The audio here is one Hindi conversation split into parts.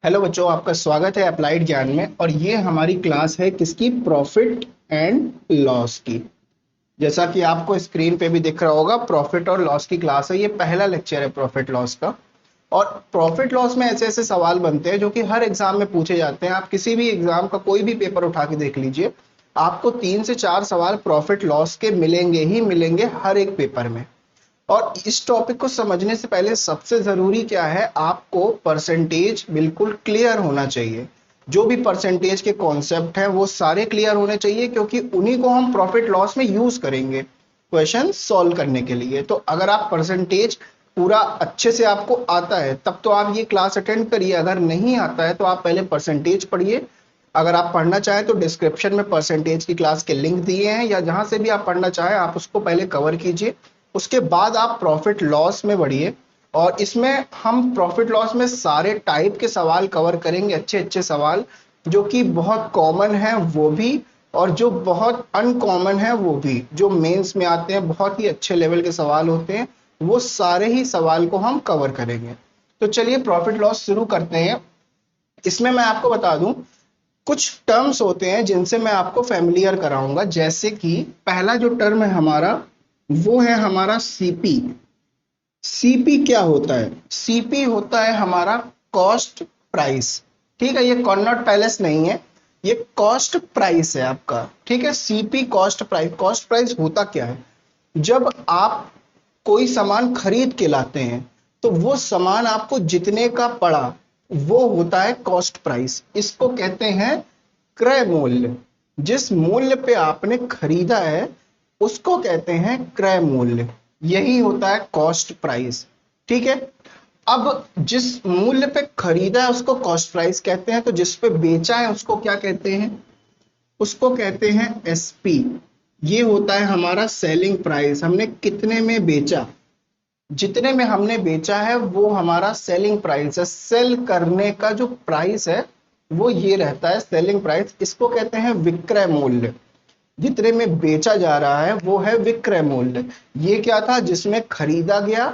हेलो बच्चों, आपका स्वागत है अप्लाइड ज्ञान में। और ये हमारी क्लास है किसकी? प्रॉफिट एंड लॉस की। जैसा कि आपको स्क्रीन पे भी दिख रहा होगा, प्रॉफिट और लॉस की क्लास है। ये पहला लेक्चर है प्रॉफिट लॉस का। और प्रॉफिट लॉस में ऐसे ऐसे सवाल बनते हैं जो कि हर एग्जाम में पूछे जाते हैं। आप किसी भी एग्जाम का कोई भी पेपर उठा के देख लीजिए, आपको 3 से 4 सवाल प्रॉफिट लॉस के मिलेंगे ही मिलेंगे हर एक पेपर में। और इस टॉपिक को समझने से पहले सबसे जरूरी क्या है, आपको परसेंटेज बिल्कुल क्लियर होना चाहिए। जो भी परसेंटेज के कॉन्सेप्ट हैं वो सारे क्लियर होने चाहिए, क्योंकि उन्हीं को हम प्रॉफिट लॉस में यूज करेंगे क्वेश्चन सॉल्व करने के लिए। तो अगर आप परसेंटेज पूरा अच्छे से आपको आता है तब तो आप ये क्लास अटेंड करिए, अगर नहीं आता है तो आप पहले परसेंटेज पढ़िए। अगर आप पढ़ना चाहें तो डिस्क्रिप्शन में परसेंटेज की क्लास के लिंक दिए हैं, या जहां से भी आप पढ़ना चाहें आप उसको पहले कवर कीजिए। उसके बाद आप प्रॉफिट लॉस में बढ़िए। और इसमें हम प्रॉफिट लॉस में सारे टाइप के सवाल कवर करेंगे, अच्छे अच्छे सवाल जो कि बहुत कॉमन है वो भी, और जो बहुत अनकॉमन है वो भी, जो मेंस में आते हैं बहुत ही अच्छे लेवल के सवाल होते हैं, वो सारे ही सवाल को हम कवर करेंगे। तो चलिए प्रॉफिट लॉस शुरू करते हैं। इसमें मैं आपको बता दूं, कुछ टर्म्स होते हैं जिनसे मैं आपको फेमिलियर कराऊंगा। जैसे कि पहला जो टर्म है हमारा, वो है हमारा सीपी। सीपी क्या होता है? सीपी होता है हमारा कॉस्ट प्राइस। ठीक है, ये कॉन्नॉट पैलेस नहीं है, ये कॉस्ट प्राइस है आपका। ठीक है, CP cost price. Cost price होता क्या है? जब आप कोई सामान खरीद के लाते हैं तो वो सामान आपको जितने का पड़ा वो होता है कॉस्ट प्राइस। इसको कहते हैं क्रय मूल्य। जिस मूल्य पे आपने खरीदा है उसको कहते हैं क्रय मूल्य। यही होता है कॉस्ट प्राइस। ठीक है, अब जिस मूल्य पे खरीदा है उसको कॉस्ट प्राइस कहते हैं, तो जिस पे बेचा है उसको क्या कहते हैं? उसको कहते हैं एसपी। ये होता है हमारा सेलिंग प्राइस। हमने कितने में बेचा, जितने में हमने बेचा है वो हमारा सेलिंग प्राइस है। सेल करने का जो प्राइस है वो ये रहता है सेलिंग प्राइस। इसको कहते हैं विक्रय मूल्य। जितने में बेचा जा रहा है वो है विक्रय मूल्य। ये क्या था? जिसमें खरीदा गया,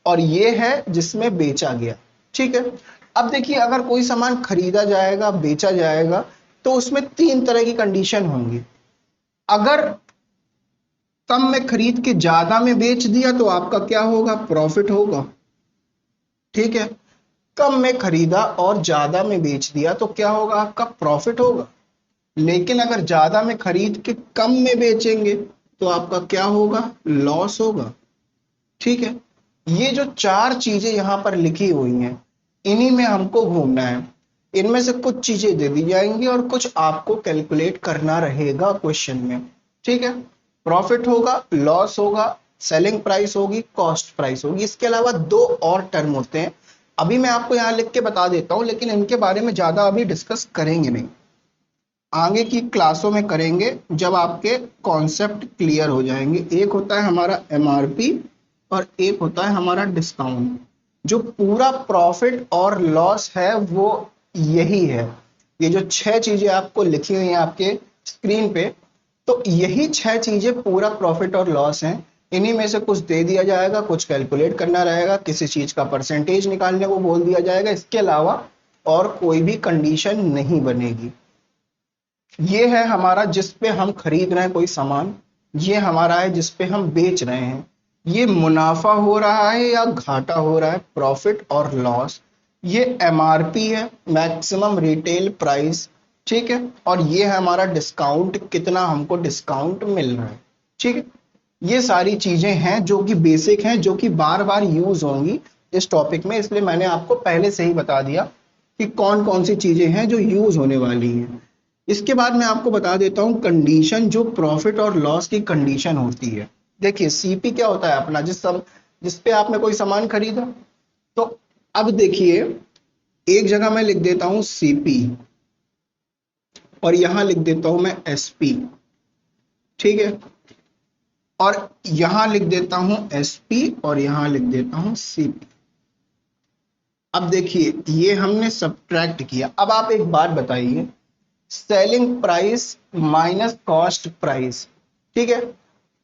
और ये है जिसमें बेचा गया। ठीक है, अब देखिए, अगर कोई सामान खरीदा जाएगा बेचा जाएगा तो उसमें 3 तरह की कंडीशन होंगी। अगर कम में खरीद के ज्यादा में बेच दिया तो आपका क्या होगा? प्रॉफिट होगा। ठीक है, कम में खरीदा और ज्यादा में बेच दिया तो क्या होगा? आपका प्रॉफिट होगा। लेकिन अगर ज्यादा में खरीद के कम में बेचेंगे तो आपका क्या होगा? लॉस होगा। ठीक है, ये जो 4 चीजें यहां पर लिखी हुई हैं इन्हीं में हमको घूमना है। इनमें से कुछ चीजें दे दी जाएंगी और कुछ आपको कैलकुलेट करना रहेगा क्वेश्चन में। ठीक है, प्रॉफिट होगा, लॉस होगा, सेलिंग प्राइस होगी, कॉस्ट प्राइस होगी। इसके अलावा 2 और टर्म होते हैं, अभी मैं आपको यहाँ लिख के बता देता हूँ, लेकिन इनके बारे में ज्यादा अभी डिस्कस करेंगे नहीं, आगे की क्लासों में करेंगे जब आपके कॉन्सेप्ट क्लियर हो जाएंगे। एक होता है हमारा एमआरपी और एक होता है हमारा डिस्काउंट। जो पूरा प्रॉफिट और लॉस है वो यही है। ये जो 6 चीजें आपको लिखी हुई हैं आपके स्क्रीन पे, तो यही 6 चीजें पूरा प्रॉफिट और लॉस हैं। इन्हीं में से कुछ दे दिया जाएगा, कुछ कैलकुलेट करना रहेगा, किसी चीज का परसेंटेज निकालने को बोल दिया जाएगा। इसके अलावा और कोई भी कंडीशन नहीं बनेगी। ये है हमारा जिस पे हम खरीद रहे हैं कोई सामान, ये हमारा है जिस पे हम बेच रहे हैं। ये मुनाफा हो रहा है या घाटा हो रहा है, प्रॉफिट और लॉस। ये एमआरपी है, मैक्सिमम रिटेल प्राइस। ठीक है, और ये है हमारा डिस्काउंट, कितना हमको डिस्काउंट मिल रहा है। ठीक है, ये सारी चीजें हैं जो कि बेसिक हैं, जो कि बार बार यूज होंगी इस टॉपिक में, इसलिए मैंने आपको पहले से ही बता दिया कि कौन कौन सी चीजें हैं जो यूज होने वाली हैं। इसके बाद मैं आपको बता देता हूं कंडीशन, जो प्रॉफिट और लॉस की कंडीशन होती है। देखिए, सीपी क्या होता है अपना? जिस पे आपने कोई सामान खरीदा, तो अब देखिए, एक जगह मैं लिख देता हूं सीपी और यहां लिख देता हूं मैं एसपी। ठीक है, और यहां लिख देता हूं एसपी और यहां लिख देता हूं सीपी। अब देखिए, ये हमने सब्ट्रैक्ट किया। अब आप एक बात बताइए, selling price minus cost price. ठीक है,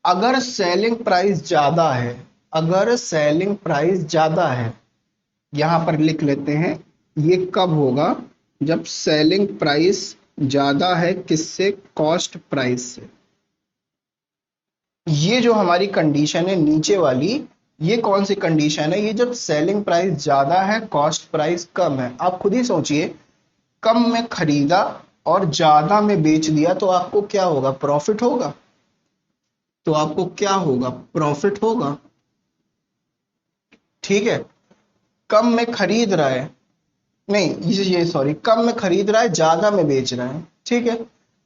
अगर सेलिंग प्राइस ज्यादा है, अगर सेलिंग प्राइस ज्यादा है, यहां पर लिख लेते हैं ये कब होगा? जब सेलिंग प्राइस ज्यादा है किससे? कॉस्ट प्राइस से। ये जो हमारी कंडीशन है नीचे वाली, ये कौन सी कंडीशन है? ये जब सेलिंग प्राइस ज्यादा है कॉस्ट प्राइस कम है। आप खुद ही सोचिए, कम में खरीदा और ज्यादा में बेच दिया तो आपको क्या होगा? प्रॉफिट होगा। तो आपको क्या होगा? प्रॉफिट होगा। ठीक है। कम में खरीद रहा है, नहीं ये सॉरी, कम में खरीद रहा है ज्यादा में बेच रहा है। ठीक है।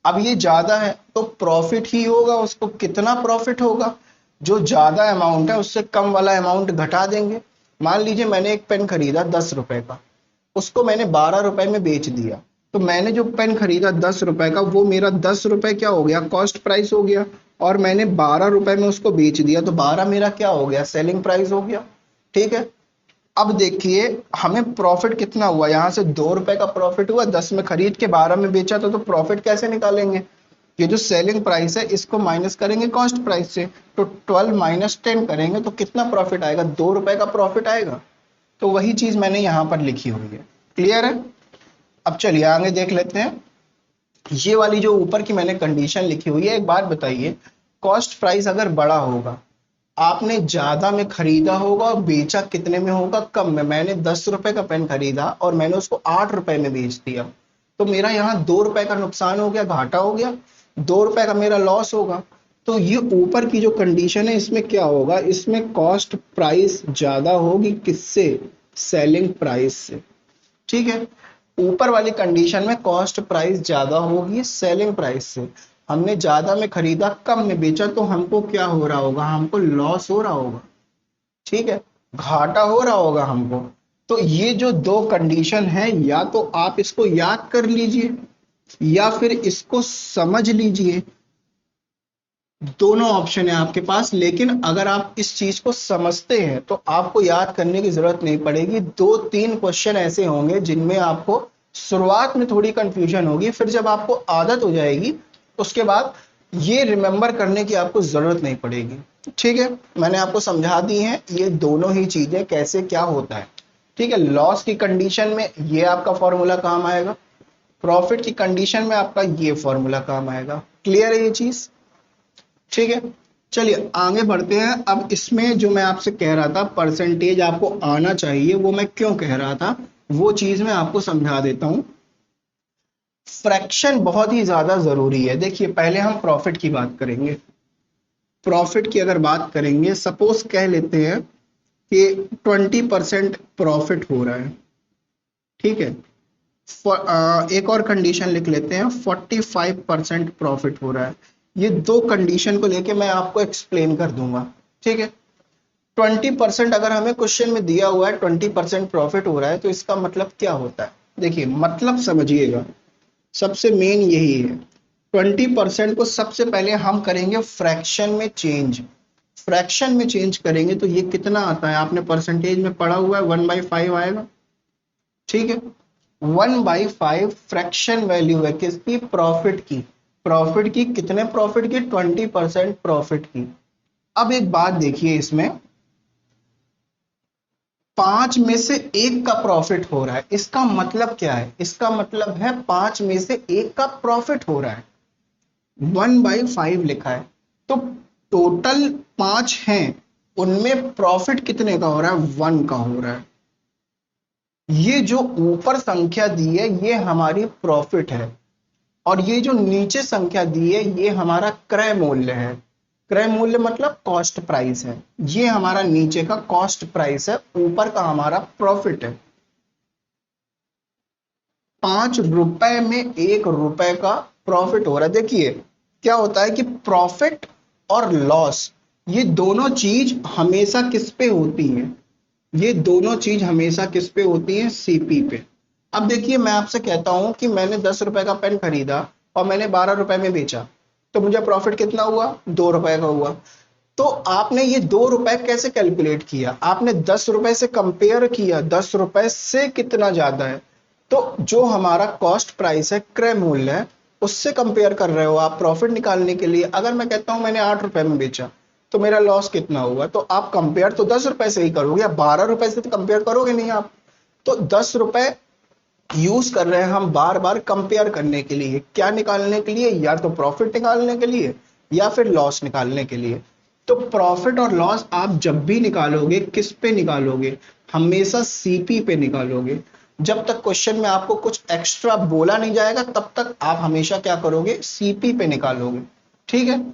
अब ये ज्यादा है तो प्रॉफिट ही होगा। उसको कितना प्रॉफिट होगा? जो ज्यादा अमाउंट है उससे कम वाला अमाउंट घटा देंगे। मान लीजिए मैंने एक पेन खरीदा 10 रुपए का, उसको मैंने 12 रुपए में बेच दिया। तो मैंने जो पेन खरीदा 10 रुपए का, वो मेरा 10 रुपए क्या हो गया? कॉस्ट प्राइस हो गया। और मैंने 12 रुपए में उसको बेच दिया तो 12 मेरा क्या हो गया? सेलिंग प्राइस हो गया। ठीक है। अब देखिए हमें प्रॉफिट कितना हुआ? यहाँ से 2 रुपए का प्रॉफिट हुआ, 10 में खरीद के 12 में बेचा था। तो प्रॉफिट कैसे निकालेंगे? ये जो सेलिंग प्राइस है इसको माइनस करेंगे कॉस्ट प्राइस से। तो 12 माइनस 10 करेंगे तो कितना प्रॉफिट आएगा? 2 रुपए का प्रॉफिट आएगा। तो वही चीज मैंने यहाँ पर लिखी हुई है। क्लियर है? अब चलिए आगे देख लेते हैं। ये वाली जो ऊपर की मैंने कंडीशन लिखी हुई है, एक बात बताइए, कॉस्ट प्राइस अगर बड़ा होगा, आपने ज्यादा में खरीदा होगा और बेचा कितने में होगा? कम में। मैंने 10 रुपए का पेन खरीदा और मैंने उसको 8 रुपए में बेच दिया, तो मेरा यहाँ 2 रुपए का नुकसान हो गया, घाटा हो गया। 2 रुपए का मेरा लॉस होगा। तो ये ऊपर की जो कंडीशन है इसमें क्या होगा? इसमें कॉस्ट प्राइस ज्यादा होगी किससे? सेलिंग प्राइस से। ठीक है। ऊपर वाली कंडीशन में कॉस्ट प्राइस ज्यादा होगी सेलिंग प्राइस से। हमने ज्यादा में खरीदा कम में बेचा तो हमको क्या हो रहा होगा? हमको लॉस हो रहा होगा। ठीक है। घाटा हो रहा होगा हमको। तो ये जो दो कंडीशन है, या तो आप इसको याद कर लीजिए या फिर इसको समझ लीजिए। दोनों ऑप्शन है आपके पास, लेकिन अगर आप इस चीज को समझते हैं तो आपको याद करने की जरूरत नहीं पड़ेगी। 2-3 क्वेश्चन ऐसे होंगे जिनमें आपको शुरुआत में थोड़ी कंफ्यूजन होगी, फिर जब आपको आदत हो जाएगी उसके बाद ये रिमेंबर करने की आपको जरूरत नहीं पड़ेगी। ठीक है। मैंने आपको समझा दी है ये दोनों ही चीजें कैसे क्या होता है। ठीक है। लॉस की कंडीशन में ये आपका फॉर्मूला काम आएगा, प्रॉफिट की कंडीशन में आपका ये फॉर्मूला काम आएगा। क्लियर है ये चीज? ठीक है। चलिए आगे बढ़ते हैं। अब इसमें जो मैं आपसे कह रहा था परसेंटेज आपको आना चाहिए, वो मैं क्यों कह रहा था वो चीज मैं आपको समझा देता हूं। फ्रैक्शन बहुत ही ज्यादा जरूरी है। देखिए पहले हम प्रॉफिट की बात करेंगे। प्रॉफिट की अगर बात करेंगे, सपोज कह लेते हैं कि 20% प्रॉफिट हो रहा है। ठीक है। एक और कंडीशन लिख लेते हैं, 45% प्रॉफिट हो रहा है। ये दो कंडीशन को लेके मैं आपको एक्सप्लेन कर दूंगा। ठीक है। 20% अगर हमें क्वेश्चन में दिया हुआ है 20% प्रॉफिट हो रहा है तो इसका मतलब क्या होता है? देखिए मतलब समझिएगा, सबसे मेन यही है। 20% को सबसे पहले हम करेंगे फ्रैक्शन में चेंज। फ्रैक्शन में चेंज करेंगे तो ये कितना आता है? आपने परसेंटेज में पढ़ा हुआ है 1/5 आएगा। ठीक है। 1/5 फ्रैक्शन वैल्यू है किसकी? प्रॉफिट की। प्रॉफिट की कितने प्रॉफिट की? 20% प्रॉफिट की। अब एक बात देखिए, इसमें 5 में से 1 का प्रॉफिट हो रहा है, इसका मतलब क्या है? इसका मतलब है 5 में से 1 का प्रॉफिट हो रहा है। 1/5 लिखा है तो टोटल 5 हैं, उनमें प्रॉफिट कितने का हो रहा है? 1 का हो रहा है। ये जो ऊपर संख्या दी है ये हमारी प्रॉफिट है, और ये जो नीचे संख्या दी है ये हमारा क्रय मूल्य है। क्रय मूल्य मतलब कॉस्ट प्राइस है। ये हमारा नीचे का कॉस्ट प्राइस है, ऊपर का हमारा प्रॉफिट है। 5 रुपए में 1 रुपए का प्रॉफिट हो रहा है। देखिए क्या होता है कि प्रॉफिट और लॉस ये दोनों चीज हमेशा किस पे होती है? ये दोनों चीज हमेशा किस पे होती है? सीपी पे। अब देखिए मैं आपसे कहता हूं कि मैंने 10 रुपए का पेन खरीदा और मैंने 12 रुपए में बेचा, तो मुझे प्रॉफिट कितना हुआ? 2 रुपए का हुआ। तो आपने ये 2 रुपए कैसे कैलकुलेट किया? आपने 10 रुपए से कंपेयर किया, 10 रुपए से कितना ज्यादा है। तो जो हमारा कॉस्ट प्राइस है, क्रय मूल्य है, उससे कंपेयर कर रहे हो आप प्रॉफिट निकालने के लिए। अगर मैं कहता हूं मैंने 8 रुपए में बेचा तो मेरा लॉस कितना हुआ? तो आप कंपेयर तो 10 रुपए से ही करोगे, या 12 रुपए से तो कंपेयर करोगे नहीं आप। तो 10 रुपए यूज कर रहे हैं हम बार बार कंपेयर करने के लिए, क्या निकालने के लिए, या तो प्रॉफिट निकालने के लिए या फिर लॉस निकालने के लिए। तो प्रॉफिट और लॉस आप जब भी निकालोगे किस पे निकालोगे, हमेशा सीपी पे निकालोगे। जब तक क्वेश्चन में आपको कुछ एक्स्ट्रा बोला नहीं जाएगा तब तक आप हमेशा क्या करोगे, सीपी पे निकालोगे। ठीक है,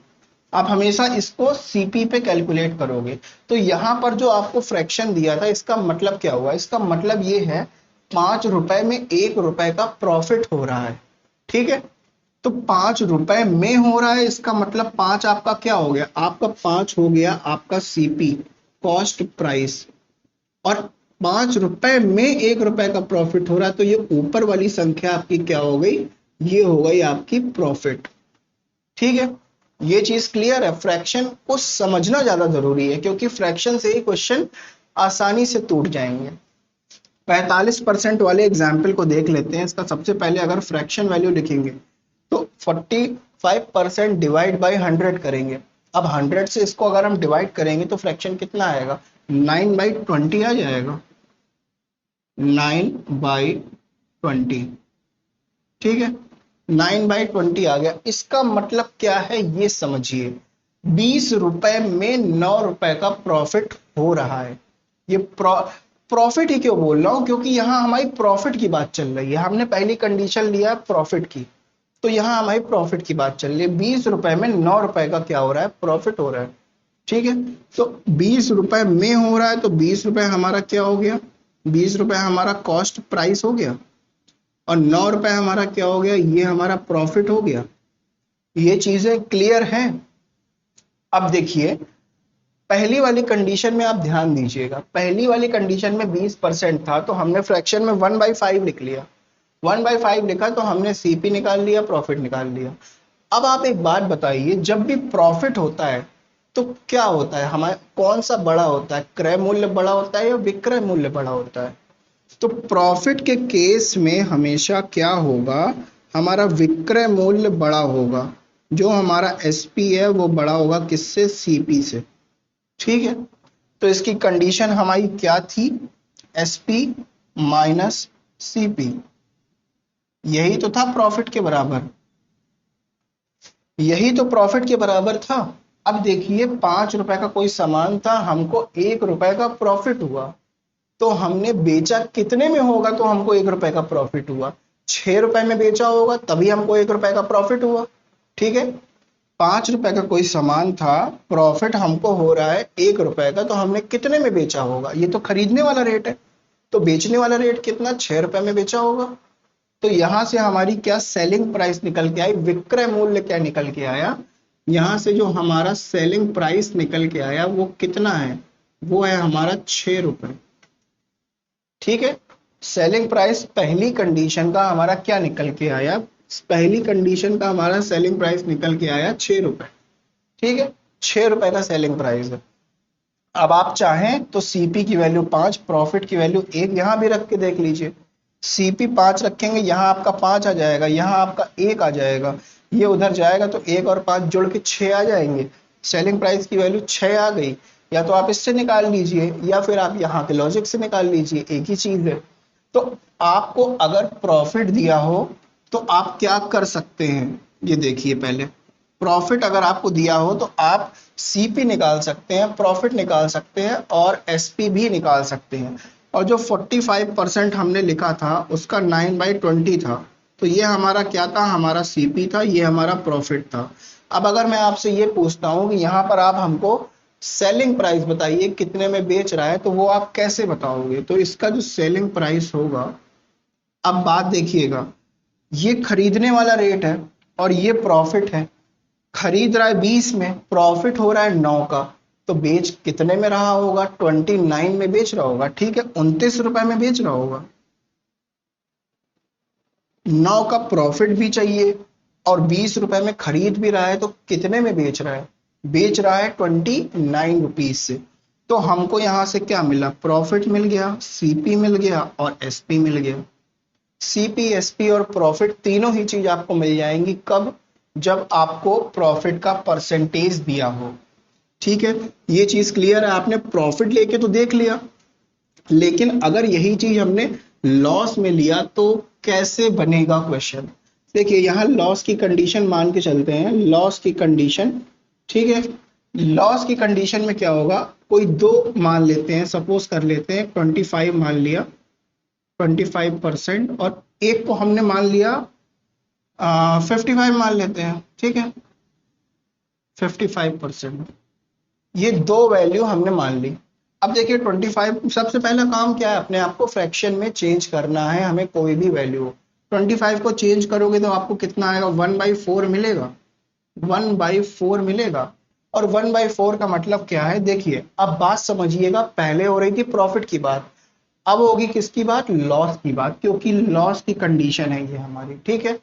आप हमेशा इसको सीपी पे कैलकुलेट करोगे। तो यहां पर जो आपको फ्रैक्शन दिया था इसका मतलब क्या हुआ, इसका मतलब ये है 5 रुपए में 1 रुपए का प्रॉफिट हो रहा है। ठीक है, तो 5 रुपए में हो रहा है, इसका मतलब 5 आपका क्या हो गया, आपका 5 हो गया आपका सीपी, कॉस्ट प्राइस। और 5 रुपए में 1 रुपए का प्रॉफिट हो रहा है, तो ये ऊपर वाली संख्या आपकी क्या हो गई, ये हो गई आपकी प्रॉफिट। ठीक है, ये चीज क्लियर है। फ्रैक्शन को समझना ज्यादा जरूरी है क्योंकि फ्रैक्शन से ही क्वेश्चन आसानी से टूट जाएंगे। 45% वाले एग्जाम्पल को देख लेते हैं। इसका सबसे पहले अगर फ्रैक्शन वैल्यू लिखेंगे तो 45% डिवाइड बाई 100 करेंगे। अब 100 से इसको अगर हम डिवाइड करेंगे तो फ्रैक्शन कितना आएगा, 9/20 आ जाएगा, 9/20। ठीक है, 9/20 आ गया। इसका मतलब क्या है ये समझिए, 20 रुपए में 9 रुपए का प्रॉफिट हो रहा है। ये प्रॉफिट ही क्यों बोल रहा हूं, क्योंकि यहां हमारी प्रॉफिट की बात चल रही है। हमने पहली कंडीशन लिया प्रॉफिट की, तो यहां हमारी प्रॉफिट की बात चल रही है। 20 रुपए में 9 रुपए का क्या हो रहा है, प्रॉफिट हो रहा है। ठीक है, तो 20 रुपए में हो रहा है तो 20 रुपए हमारा क्या हो गया, 20 रुपए हमारा कॉस्ट प्राइस हो गया, और 9 रुपए हमारा क्या हो गया, ये हमारा प्रॉफिट हो गया। ये चीजें क्लियर हैं। अब देखिए पहली वाली कंडीशन में आप ध्यान दीजिएगा, पहली वाली कंडीशन में 20% था तो हमने फ्रैक्शन में 1/5 लिख लिया, 1/5 लिखा तो हमने सीपी निकाल लिया, प्रॉफिट निकाल लिया। अब आप एक बात बताइए, जब भी प्रॉफिट होता है तो क्या होता है, हमारे कौन सा बड़ा होता है, क्रय मूल्य बड़ा होता है या विक्रय मूल्य बड़ा होता है। तो प्रॉफिट के केस में हमेशा क्या होगा, हमारा विक्रय मूल्य बड़ा होगा, जो हमारा एसपी है वो बड़ा होगा किससे, सीपी से। ठीक है, तो इसकी कंडीशन हमारी क्या थी, एसपी माइनस सीपी, यही तो था प्रॉफिट के बराबर, यही तो प्रॉफिट के बराबर था। अब देखिए 5 रुपए का कोई सामान था, हमको 1 रुपए का प्रॉफिट हुआ, तो हमने बेचा कितने में होगा तो हमको 1 रुपए का प्रॉफिट हुआ, 6 रुपए में बेचा होगा तभी हमको 1 रुपए का प्रॉफिट हुआ। ठीक है, 5 रुपए का कोई सामान था, प्रॉफिट हमको हो रहा है 1 रुपए का, तो हमने कितने में बेचा होगा, ये तो खरीदने वाला रेट है, तो बेचने वाला रेट कितना, 6 रुपए में बेचा होगा। तो यहां से हमारी क्या सेलिंग प्राइस निकल के आई, विक्रय मूल्य क्या निकल के आया, यहां से जो हमारा सेलिंग प्राइस निकल के आया वो कितना है, वो है हमारा 6 रुपए। ठीक है, सेलिंग प्राइस पहली कंडीशन का हमारा क्या निकल के आया, पहली कंडीशन का हमारा सेलिंग प्राइस निकल के आया 6 रुपए। ठीक है, 6 रुपए का सेलिंग प्राइस है। अब आप चाहें तो सीपी की वैल्यू 5, प्रॉफिट की वैल्यू 1 यहां भी रख के देख लीजिए। सीपी 5 रखेंगे, यहाँ आपका 5 आ जाएगा, यहाँ आपका 1 आ जाएगा, ये उधर जाएगा तो 1 और 5 जुड़ के 6 आ जाएंगे, सेलिंग प्राइस की वैल्यू 6 आ गई। या तो आप इससे निकाल लीजिए या फिर आप यहाँ के लॉजिक से निकाल लीजिए, एक ही चीज है। तो आपको अगर प्रॉफिट दिया हो तो आप क्या कर सकते हैं, ये देखिए पहले प्रॉफिट अगर आपको दिया हो तो आप सीपी निकाल सकते हैं, प्रॉफिट निकाल सकते हैं और एसपी भी निकाल सकते हैं। और जो 45% हमने लिखा था उसका 9/20 था, तो ये हमारा क्या था, हमारा सीपी था, ये हमारा प्रॉफिट था। अब अगर मैं आपसे ये पूछता हूँ कि यहाँ पर आप हमको सेलिंग प्राइस बताइए कितने में बेच रहा है, तो वो आप कैसे बताओगे, तो इसका जो सेलिंग प्राइस होगा, अब बात देखिएगा, ये खरीदने वाला रेट है और ये प्रॉफिट है। खरीद रहा है 20 में, प्रॉफिट हो रहा है 9 का, तो बेच कितने में रहा होगा, 29 में बेच रहा होगा। ठीक है, 29 रुपए में बेच रहा होगा। 9 का प्रॉफिट भी चाहिए और 20 रुपए में खरीद भी रहा है, तो कितने में बेच रहा है, बेच रहा है 29 रुपीज से। तो हमको यहां से क्या मिला, प्रॉफिट मिल गया, सीपी मिल गया और एसपी मिल गया। सीपी, एसपी और प्रॉफिट तीनों ही चीज आपको मिल जाएंगी, कब, जब आपको प्रॉफिट का परसेंटेज दिया हो। ठीक है, ये चीज क्लियर है। आपने प्रॉफिट लेके तो देख लिया, लेकिन अगर यही चीज हमने लॉस में लिया तो कैसे बनेगा क्वेश्चन। देखिए यहाँ लॉस की कंडीशन मान के चलते हैं, लॉस की कंडीशन, ठीक है। लॉस की कंडीशन में क्या होगा, कोई दो मान लेते हैं, सपोज कर लेते हैं 25 मान लिया, 25%, और एक को हमने मान लिया 55 मान लेते हैं, ठीक है, 55%। ये दो वैल्यू हमने मान ली। अब देखिए 25, सबसे पहला काम क्या है, अपने आप को फ्रैक्शन में चेंज करना है हमें, कोई भी वैल्यू हो। 25 को चेंज करोगे तो आपको कितना आएगा, 1/4 मिलेगा, 1/4 मिलेगा। और 1/4 का मतलब क्या है, देखिए अब बात समझिएगा, पहले हो रही थी प्रॉफिट की बात, अब होगी किसकी बात, लॉस की बात, क्योंकि लॉस की कंडीशन है ये हमारी, ठीक है।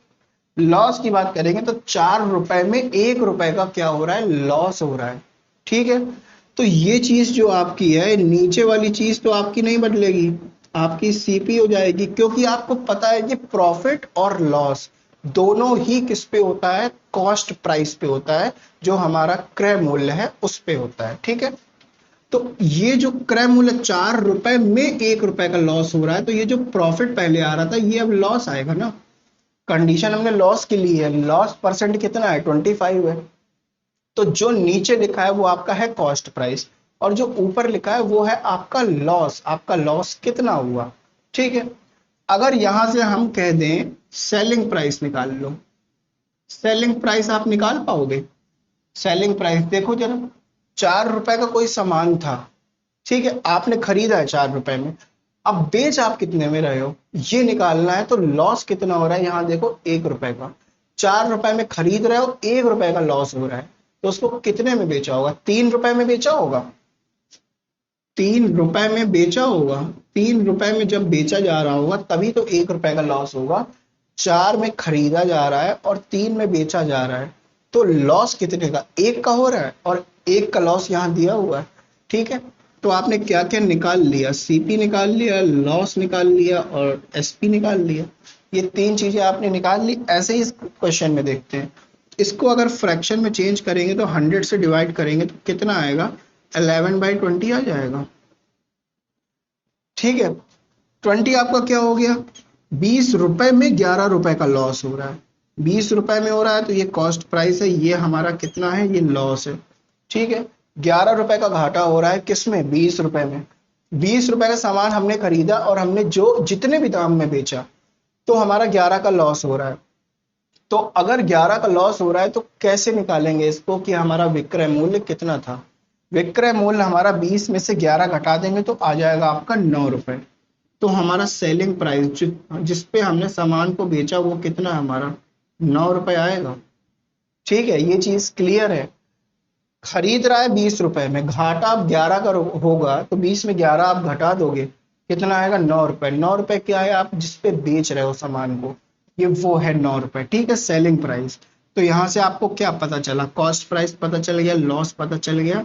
लॉस की बात करेंगे तो 4 रुपए में 1 रुपए का क्या हो रहा है, लॉस हो रहा है, ठीक है। तो ये चीज जो आपकी है, नीचे वाली चीज तो आपकी नहीं बदलेगी, आपकी सीपी हो जाएगी, क्योंकि आपको पता है कि प्रॉफिट और लॉस दोनों ही किस पे होता है, कॉस्ट प्राइस पे होता है, जो हमारा क्रय मूल्य है उस पे होता है, ठीक है। तो ये जो क्रय मूल्य 4 रुपए में 1 रुपए का लॉस हो रहा है, तो ये जो प्रॉफिट पहले आ रहा था ये अब लॉस आएगा ना। कंडीशन हमने लॉस के लिए है, लॉस परसेंट कितना है, 25 है। तो जो नीचे लिखा है वो आपका है कॉस्ट प्राइस, और जो ऊपर लिखा है वो है आपका लॉस, आपका लॉस कितना हुआ, ठीक है। अगर यहां से हम कह दें सेलिंग प्राइस निकाल लो, सेलिंग प्राइस आप निकाल पाओगे, सेलिंग प्राइस देखो जरा, 4 रुपए का कोई सामान था, ठीक है, आपने खरीदा है 4 रुपए में, अब बेच आप कितने में रहे हो ये निकालना है, तो लॉस कितना हो रहा है, यहां देखो 1 रुपए का, 4 रुपए में खरीद रहे हो, 1 रुपए का लॉस हो रहा है, तो उसको कितने में बेचा होगा, 3 रुपए में बेचा होगा, 3 रुपए में बेचा होगा, 3 रुपए में जब बेचा जा रहा होगा तभी तो 1 रुपए का लॉस होगा। 4 में खरीदा जा रहा है और 3 में बेचा जा रहा है, तो लॉस कितने का, 1 का हो रहा है, और 1 का लॉस यहाँ दिया हुआ है, ठीक है। तो आपने क्या क्या निकाल लिया, सीपी निकाल लिया, लॉस निकाल लिया और एसपी निकाल लिया, ये तीन चीजें आपने निकाल ली। ऐसे ही इस क्वेश्चन में देखते हैं, इसको अगर फ्रैक्शन में चेंज करेंगे तो 100 से डिवाइड करेंगे तो कितना आएगा, 11/20 आ जाएगा, ठीक है। 20 आपका क्या हो गया, 20 रुपए में 11 रुपए का लॉस हो रहा है, 20 रुपए में हो रहा है, तो ये कॉस्ट प्राइस है, ये हमारा कितना है, ये लॉस है, ठीक है। 11 रुपए का घाटा हो रहा है किसमें, 20 रुपए में, 20 रुपए का सामान हमने खरीदा और हमने जो जितने भी दाम में बेचा, तो हमारा 11 का लॉस हो रहा है। तो अगर 11 का लॉस हो रहा है तो कैसे निकालेंगे इसको कि हमारा विक्रय मूल्य कितना था, विक्रय मूल्य हमारा 20 में से 11 घटा देंगे तो आ जाएगा आपका 9 रुपए। तो हमारा सेलिंग प्राइस जिस पे हमने सामान को बेचा वो कितना है हमारा, 9 रुपए आएगा, ठीक है। ये चीज क्लियर है, खरीद रहा है 20 रुपए में, घाटा अब 11 का होगा, तो 20 में 11 आप घटा दोगे, कितना आएगा, 9 रुपए। 9 रुपए क्या है, आप जिस पे बेच रहे हो सामान को, ये वो है 9 रुपए, ठीक है, सेलिंग प्राइस। तो यहाँ से आपको क्या पता चला, कॉस्ट प्राइस पता चल गया, लॉस पता चल गया,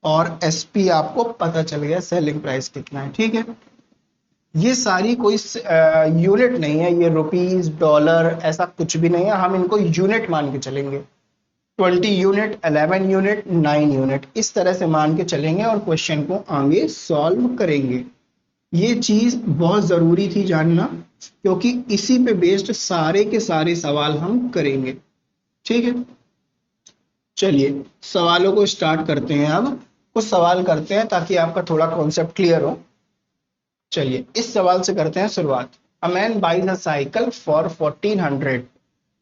और एसपी आपको पता चल गया, सेलिंग प्राइस कितना है, ठीक है। ये सारी कोई यूनिट नहीं है, ये रुपीज डॉलर ऐसा कुछ भी नहीं है, हम इनको यूनिट मान के चलेंगे, 20 यूनिट, 11 यूनिट, 9 यूनिट, इस तरह से मान के चलेंगे और क्वेश्चन को आगे सॉल्व करेंगे। ये चीज बहुत जरूरी थी जानना, क्योंकि इसी पे बेस्ड सारे के सारे सवाल हम करेंगे, ठीक है। चलिए सवालों को स्टार्ट करते हैं, अब कुछ सवाल करते हैं ताकि आपका थोड़ा कॉन्सेप्ट क्लियर हो। चलिए इस सवाल से करते हैं शुरुआत। A man buys a cycle for 1400,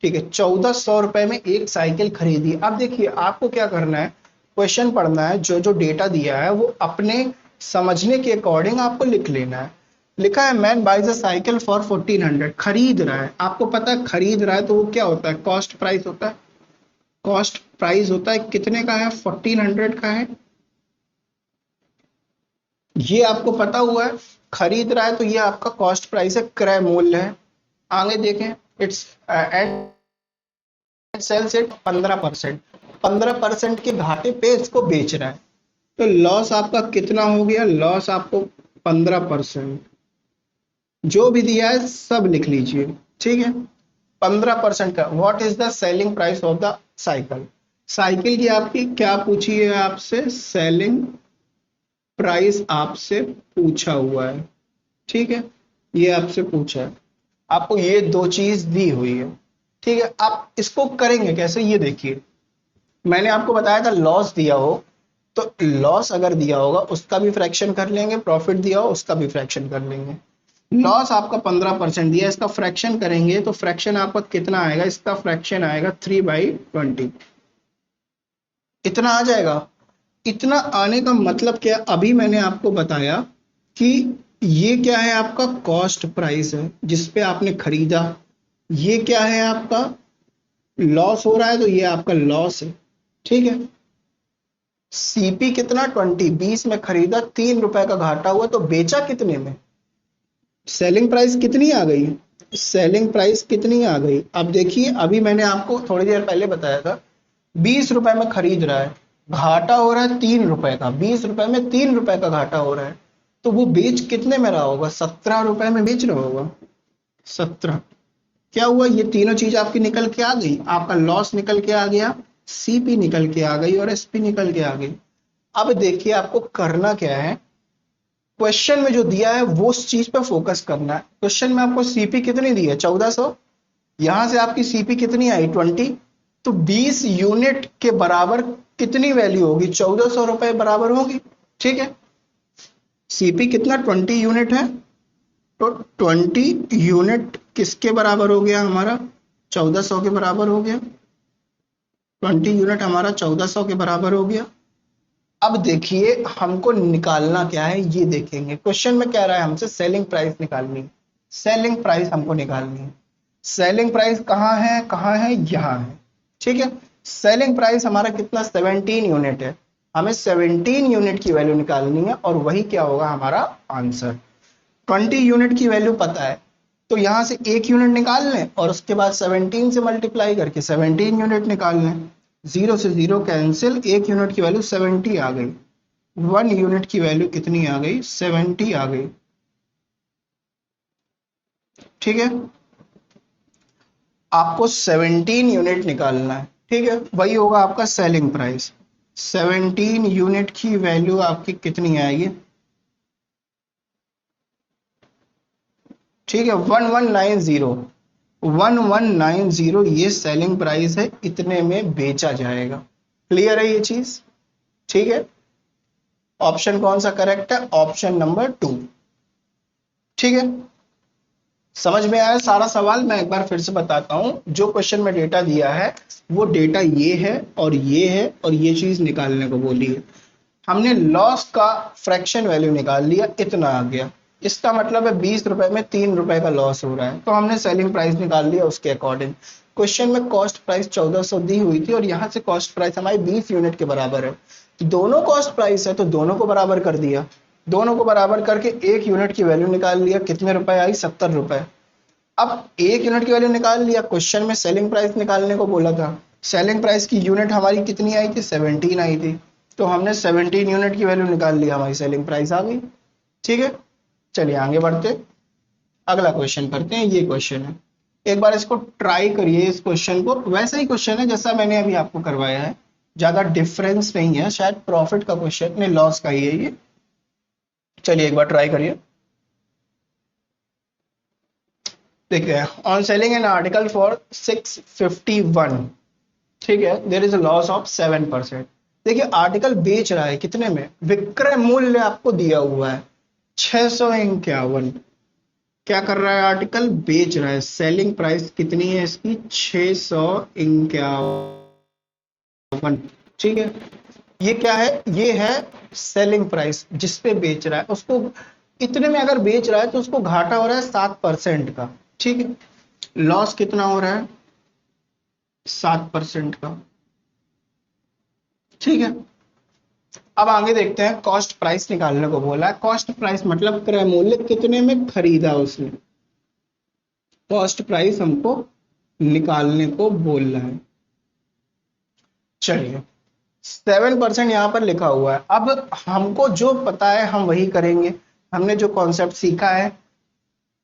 ठीक है, 1400 रुपए में एक साइकिल खरीदी। अब देखिए आपको क्या करना है, क्वेश्चन पढ़ना है, जो जो डेटा दिया है वो अपने समझने के अकॉर्डिंग आपको लिख लेना है। लिखा है man buys a cycle for 1400, खरीद रहा है, आपको पता है खरीद रहा है तो वो क्या होता है, कॉस्ट प्राइस होता है, कॉस्ट प्राइस होता है, कितने का है, 1400 का है, ये आपको पता हुआ है। खरीद रहा है तो ये आपका कॉस्ट प्राइस है, क्रय मूल्य है। आगे देखें, इट्स एंड सेल्स इट 15%, 15% के घाटे पे इसको बेच रहा है, तो लॉस आपका कितना हो गया, लॉस आपको 15%, जो भी दिया है सब लिख लीजिए, ठीक है। 15% का, what is the selling price of the cycle, cycle की आपकी क्या पूछी है आपसे, सेलिंग प्राइस आपसे पूछा हुआ है, ठीक है। ये आपसे पूछा है, आपको ये दो चीज दी हुई है, ठीक है। आप इसको करेंगे कैसे, ये देखिए। मैंने आपको बताया था लॉस दिया हो तो लॉस अगर दिया होगा उसका भी फ्रैक्शन कर लेंगे, प्रॉफिट दिया हो उसका भी फ्रैक्शन कर लेंगे। लॉस आपका 15% दिया, इसका फ्रैक्शन करेंगे तो फ्रैक्शन आपका कितना आएगा, इसका फ्रैक्शन आएगा 3/20। इतना आ जाएगा। इतना आने का मतलब क्या, अभी मैंने आपको बताया कि ये क्या है, आपका कॉस्ट प्राइस है जिस पे आपने खरीदा। ये क्या है, आपका लॉस हो रहा है तो ये आपका लॉस है, ठीक है। सीपी कितना 20, 20 में खरीदा, 3 रुपए का घाटा हुआ तो बेचा कितने में, सेलिंग प्राइस कितनी आ गई, सेलिंग प्राइस कितनी आ गई। अब देखिए, अभी मैंने आपको थोड़ी देर पहले बताया था 20 रुपए में खरीद रहा है, घाटा हो रहा है 3 रुपए का, 20 रुपए में 3 रुपए का घाटा हो रहा है, तो वो बेच कितने में रहा होगा, 17 रुपए में बेच रहा होगा। 17। क्या हुआ, ये तीनों चीज आपकी निकल के आ गई, आपका लॉस निकल के आ गया, सीपी निकल के आ गई और एसपी निकल के आ गई। अब देखिए आपको करना क्या है, क्वेश्चन में जो दिया है वो उस चीज पे फोकस करना है। क्वेश्चन में आपको सीपी कितनी दी है, 1400, यहां से आपकी सीपी कितनी आई, 20, तो 20 यूनिट के बराबर कितनी वैल्यू होगी, 1400 रुपए बराबर होगी, ठीक है। सीपी कितना, 20 यूनिट है, तो 20 यूनिट किसके बराबर हो गया हमारा, 1400 के बराबर हो गया। 20 यूनिट हमारा 1400 के बराबर हो गया। अब देखिए हमको निकालना क्या है, ये देखेंगे। क्वेश्चन में कह रहा है हमसे सेलिंग प्राइस निकालनी है, सेलिंग प्राइस हमको निकालनी है। सेलिंग प्राइस कहाँ है, यहाँ है, ठीक है। सेलिंग प्राइस हमारा कितना, 17 यूनिट है, हमें 17 यूनिट की वैल्यू निकालनी है और वही क्या होगा हमारा आंसर। 20 यूनिट की वैल्यू पता है तो यहां से 1 यूनिट निकाल लें और उसके बाद 17 से मल्टीप्लाई करके 17 यूनिट निकाल लें। 0 से 0 कैंसिल, 1 यूनिट की वैल्यू 70 आ गई, 1 यूनिट की वैल्यू कितनी आ गई, 70 आ गई, ठीक है। आपको 17 यूनिट निकालना है, ठीक है, वही होगा आपका सेलिंग प्राइस। 17 यूनिट की वैल्यू आपकी कितनी आएगी, ठीक है, 1190, 1190 ये सेलिंग प्राइस है, इतने में बेचा जाएगा। क्लियर है ये चीज, ठीक है। ऑप्शन कौन सा करेक्ट है, ऑप्शन नंबर 2, ठीक है। समझ में आया सारा सवाल, मैं एक बार फिर से बताता हूं। जो क्वेश्चन में डेटा दिया है वो डेटा ये है और ये है और ये चीज निकालने को बोली है। हमने लॉस का फ्रैक्शन वैल्यू निकाल लिया, इतना आ गया। इसका मतलब है 20 रुपए में 3 रुपए का लॉस हो रहा है, तो हमने सेलिंग प्राइस निकाल लिया उसके अकॉर्डिंग। क्वेश्चन में कॉस्ट प्राइस 1400 दी हुई थी और यहाँ से कॉस्ट प्राइस हमारी 20 यूनिट के बराबर है, तो दोनों कॉस्ट प्राइस है तो दोनों को बराबर कर दिया। दोनों को बराबर करके 1 यूनिट की वैल्यू निकाल लिया, कितने रुपए आई, 70 रुपए। अब 1 यूनिट की वैल्यू निकाल लिया, क्वेश्चन में सेलिंग प्राइस निकालने को बोला था, सेलिंग प्राइस की यूनिट हमारी कितनी आई थी, 17 आई थी, तो हमने 17 यूनिट की वैल्यू निकाल लिया, हमारी सेलिंग प्राइस आ गई, ठीक है। चलिए आगे बढ़ते, अगला क्वेश्चन करते हैं। ये क्वेश्चन है, एक बार इसको ट्राई करिए, इस क्वेश्चन को। वैसा ही क्वेश्चन है जैसा मैंने अभी आपको करवाया है, ज्यादा डिफरेंस नहीं है, शायद प्रॉफिट का क्वेश्चन नहीं, लॉस का ही है ये। चलिए एक बार ट्राई करिए। देखिए, on selling an article for 651, ठीक है, there is a loss of 7%। देखिए आर्टिकल बेच रहा है कितने में, विक्रय मूल्य आपको दिया हुआ है 651। क्या कर रहा है, आर्टिकल बेच रहा है, सेलिंग प्राइस कितनी है इसकी, 651, ठीक है। ये क्या है, ये है सेलिंग प्राइस जिस पे बेच रहा है, उसको इतने में अगर बेच रहा है तो उसको घाटा हो रहा है 7% का, ठीक है। लॉस कितना हो रहा है, 7% का, ठीक है। अब आगे देखते हैं, कॉस्ट प्राइस निकालने को बोला है। कॉस्ट प्राइस मतलब क्रय मूल्य, कितने में खरीदा उसने, कॉस्ट प्राइस हमको निकालने को बोल रहा है। चलिए 7% यहाँ पर लिखा हुआ है। अब हमको जो पता है हम वही करेंगे। हमने जो कॉन्सेप्ट सीखा है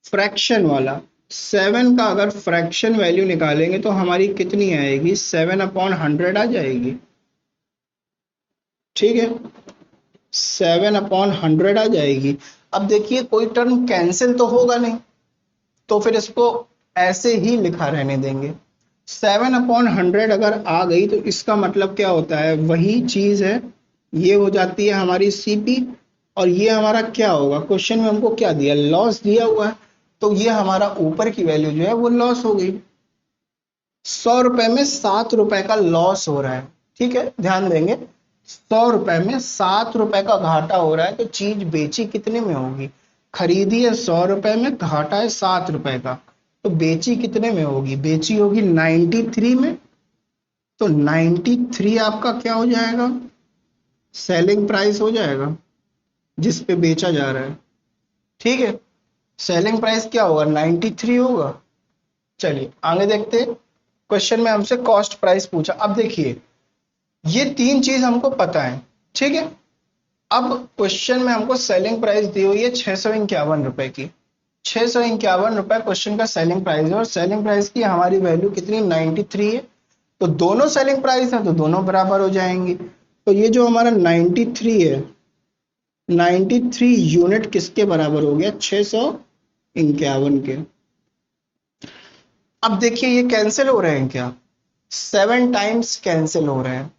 फ्रैक्शन वाला, 7 का अगर फ्रैक्शन वैल्यू निकालेंगे तो हमारी कितनी आएगी, 7/100 आ जाएगी, ठीक है, 7/100 आ जाएगी। अब देखिए कोई टर्म कैंसिल तो होगा नहीं, तो फिर इसको ऐसे ही लिखा रहने देंगे। 7/100 अगर आ गई तो इसका मतलब क्या होता है, वही चीज है, ये हो जाती है हमारी सीपी, और ये हमारा क्या होगा, क्वेश्चन में हमको क्या दिया, लॉस दिया हुआ है, तो ये हमारा ऊपर की वैल्यू जो है वो लॉस हो गई। 100 रुपए में 7 रुपए का लॉस हो रहा है, ठीक है, ध्यान देंगे। 100 रुपए में 7 रुपए का घाटा हो रहा है, तो चीज बेची कितने में होगी, खरीदी है 100 रुपए में, घाटा है 7 रुपए का, तो बेची कितने में होगी, बेची होगी 93 में। तो 93 आपका क्या हो जाएगा, सेलिंग प्राइस हो जाएगा जिस पे बेचा जा रहा है, ठीक है। सेलिंग प्राइस क्या होगा, 93 होगा। चलिए आगे देखते हैं। क्वेश्चन में हमसे कॉस्ट प्राइस पूछा। अब देखिए ये तीन चीज हमको पता है, ठीक है। अब क्वेश्चन में हमको सेलिंग प्राइस दी हुई है 651 रुपए की। 651 रुपए क्वेश्चन का सेलिंग प्राइस है, और सेलिंग प्राइस की हमारी वैल्यू कितनी, 93 है। तो दोनों सेलिंग प्राइस है तो दोनों बराबर हो जाएंगी। तो ये जो हमारा 93 है, 93 यूनिट किसके बराबर हो गया, 651 के। अब देखिए ये कैंसिल हो रहे हैं क्या, 7 टाइम्स कैंसिल हो रहे हैं।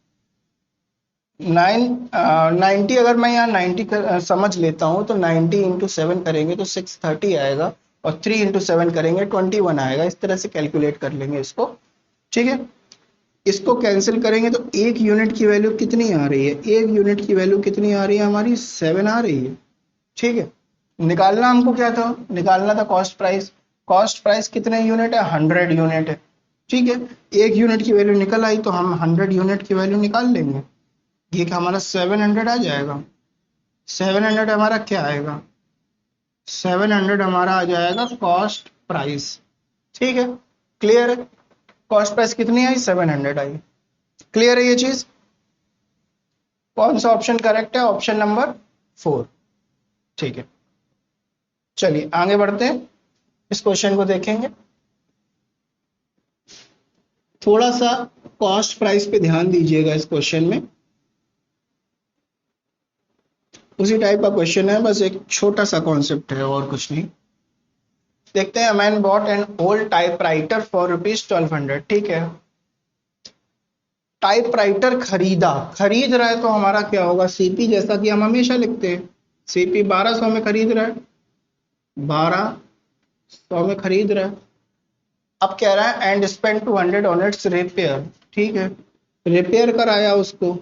90 अगर मैं यहाँ 90 समझ लेता हूँ, तो 90 इंटू 7 करेंगे तो 630 आएगा, और 3 इंटू 7 करेंगे 21 आएगा। इस तरह से कैलकुलेट कर लेंगे इसको, ठीक है। इसको कैंसिल करेंगे तो एक यूनिट की वैल्यू कितनी आ रही है, एक यूनिट की वैल्यू कितनी आ रही है हमारी, 7 आ रही है, ठीक है। निकालना हमको क्या था, निकालना था कॉस्ट प्राइस। कॉस्ट प्राइस कितने यूनिट है, 100 यूनिट है, ठीक है। एक यूनिट की वैल्यू निकल आई तो हम 100 यूनिट की वैल्यू निकाल लेंगे। ये कि हमारा 700 आ जाएगा। 700 हमारा क्या आएगा, 700 हमारा आ जाएगा कॉस्ट प्राइस, ठीक है। क्लियर है, कॉस्ट प्राइस कितनी आई, 700 आई। क्लियर है ये चीज। कौन सा ऑप्शन करेक्ट है, ऑप्शन नंबर 4, ठीक है। चलिए आगे बढ़ते हैं, इस क्वेश्चन को देखेंगे। थोड़ा सा कॉस्ट प्राइस पे ध्यान दीजिएगा इस क्वेश्चन में। उसी टाइप का क्वेश्चन है, बस एक छोटा सा कॉन्सेप्ट है और कुछ नहीं। देखते हैं, man bot an old typewriter for ₹1200, ठीक है। टाइपराइटर खरीदा, खरीद रहा है तो हमारा क्या होगा, सीपी, जैसा कि हम हमेशा लिखते हैं। सीपी 1200 में खरीद रहा है, 1200 में खरीद रहा है। अब कह रहा है and spend 200 on it's repair, ठीक है, रिपेयर कराया उसको,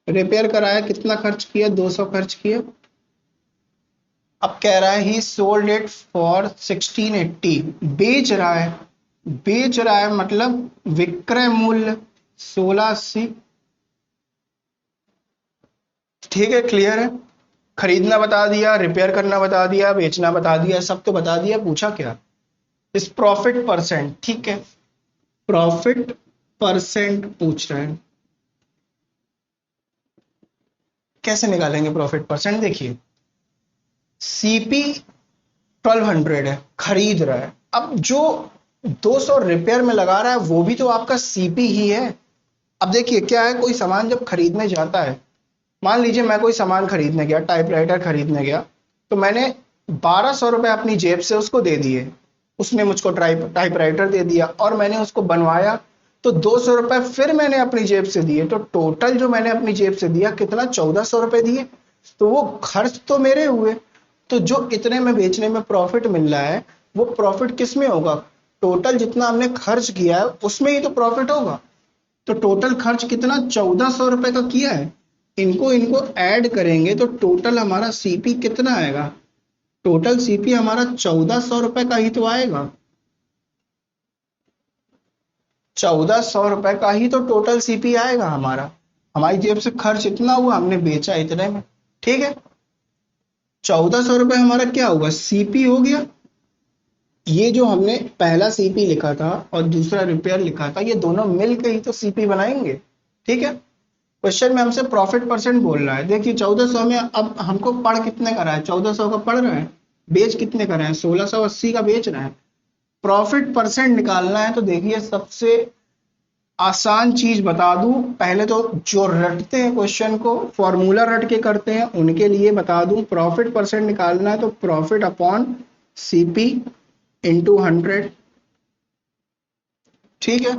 रिपेयर कराया, कितना खर्च किया, 200 खर्च किया। अब कह रहा है ही सोल्ड इट फॉर 1680, बेच रहा है, बेच रहा है मतलब विक्रय मूल्य 1680, ठीक है। क्लियर है, खरीदना बता दिया, रिपेयर करना बता दिया, बेचना बता दिया, सब तो बता दिया। पूछा क्या, इस प्रॉफिट परसेंट, ठीक है, प्रॉफिट परसेंट पूछ रहे हैं। कैसे निकालेंगे प्रॉफिट परसेंट, देखिए सीपी 1200 है, खरीद रहा है। अब जो 200 रिपेयर में लगा रहा है वो भी तो आपका सीपी ही है। अब देखिए क्या है, कोई सामान जब खरीदने जाता है, मान लीजिए मैं कोई सामान खरीदने गया, टाइपराइटर खरीदने गया, तो मैंने 1200 रुपए अपनी जेब से उसको दे दिए, उसने मुझको टाइपराइटर दे दिया, और मैंने उसको बनवाया तो 200 रुपए फिर मैंने अपनी जेब से दिए, तो टोटल जो मैंने अपनी जेब से दिया कितना, 1400 रुपए दिए। तो वो खर्च तो मेरे हुए, तो जो इतने में बेचने में प्रॉफिट मिल रहा है वो प्रॉफिट किस में होगा, टोटल जितना हमने खर्च किया है उसमें ही तो प्रॉफिट होगा। तो टोटल खर्च कितना, 1400 रुपए का किया है, इनको इनको ऐड करेंगे तो टोटल हमारा सीपी कितना आएगा, टोटल सीपी हमारा 1400 रुपए का ही तो आएगा। 1400 रुपए का ही तो टोटल सीपी आएगा हमारा, हमारी जेब से खर्च इतना हुआ, हमने बेचा इतने में, ठीक है। 1400 रुपए हमारा क्या होगा, सीपी हो गया। ये जो हमने पहला सीपी लिखा था और दूसरा रिपेयर लिखा था, ये दोनों मिलकर ही तो सीपी बनाएंगे, ठीक है। क्वेश्चन में हमसे प्रॉफिट परसेंट बोल रहा है। देखिए 1400 में अब हमको पढ़ कितने का रहा है, 1400 का पढ़ रहा है, बेच कितने का रहा है, 1680 का बेच रहा है। प्रॉफिट परसेंट निकालना है तो देखिए सबसे आसान चीज बता दूं, पहले तो जो रटते हैं क्वेश्चन को, फॉर्मूला रट के करते हैं, उनके लिए बता दूं, प्रॉफिट परसेंट निकालना है तो प्रॉफिट अपॉन सीपी इंटू 100, ठीक है।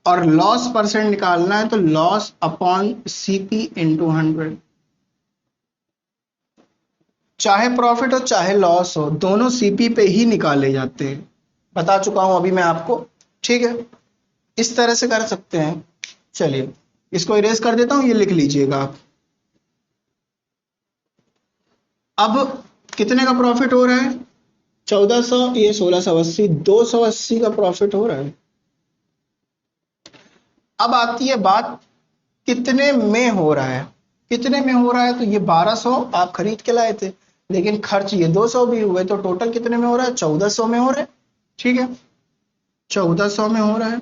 और लॉस परसेंट निकालना है तो लॉस अपॉन सीपी इंटू 100। चाहे प्रॉफिट हो चाहे लॉस हो, दोनों सीपी पे ही निकाले जाते हैं, बता चुका हूं अभी मैं आपको, ठीक है। इस तरह से कर सकते हैं। चलिए इसको इरेज कर देता हूं, ये लिख लीजिएगा आप। अब कितने का प्रॉफिट हो रहा है? 1400, ये 1680, 280 का प्रॉफिट हो रहा है। अब आती है बात कितने में हो रहा है। कितने में हो रहा है तो ये 1200 आप खरीद के लाए थे, लेकिन खर्च ये 200 भी हुए, तो टोटल कितने में हो रहा है? 1400 में हो रहा है, ठीक है। 1400 में हो रहा है।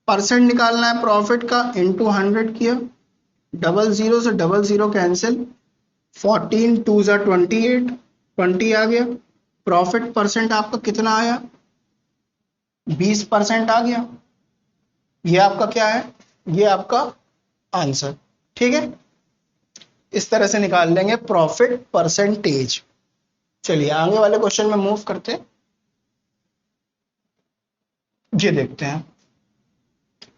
परसेंट निकालना है प्रॉफिट का, इंटू 100 किया, डबल जीरो से डबल जीरो कैंसिल, 14 टू ज़ा 28, 20 आ गया। प्रॉफिट परसेंट आपका कितना आया? 20% आ गया। ये आपका क्या है? ये आपका आंसर, ठीक है। इस तरह से निकाल लेंगे प्रॉफिट परसेंटेज। चलिए आगे वाले क्वेश्चन में मूव करते हैं। ये देखते हैं,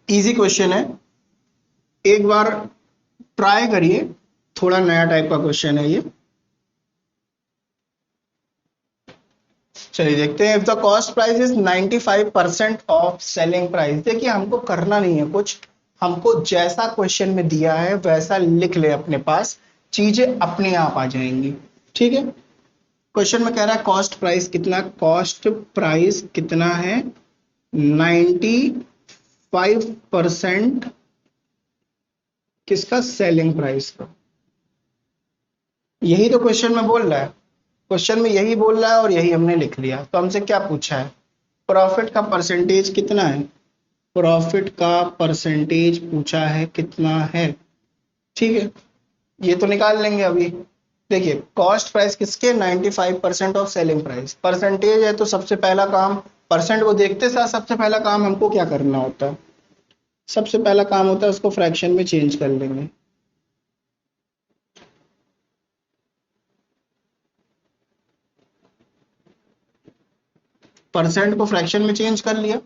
इजी क्वेश्चन है, एक बार ट्राई करिए, थोड़ा नया टाइप का क्वेश्चन है ये। चलिए देखते हैं। If the cost price is 95% of selling price. देखिए हमको करना नहीं है कुछ, हमको जैसा क्वेश्चन में दिया है वैसा लिख ले अपने पास, चीजें अपने आप आ जाएंगी, ठीक है। क्वेश्चन में कह रहा है कॉस्ट प्राइस कितना, कॉस्ट प्राइस कितना है? 95% किसका? सेलिंग प्राइस का। यही तो क्वेश्चन में बोल रहा है, क्वेश्चन में यही बोल रहा है और यही हमने लिख लिया। तो हमसे क्या पूछा है? प्रॉफिट का परसेंटेज कितना है? प्रॉफिट का परसेंटेज पूछा है कितना है, ठीक है। ये तो निकाल लेंगे अभी। देखिए कॉस्ट प्राइस किसके? 95% ऑफ सेलिंग प्राइस। परसेंटेज है तो सबसे पहला काम, परसेंट को देखते साथ सबसे पहला काम हमको क्या करना होता है? सबसे पहला काम होता है उसको फ्रैक्शन में चेंज कर लेंगे। परसेंट को फ्रैक्शन में चेंज कर लिया,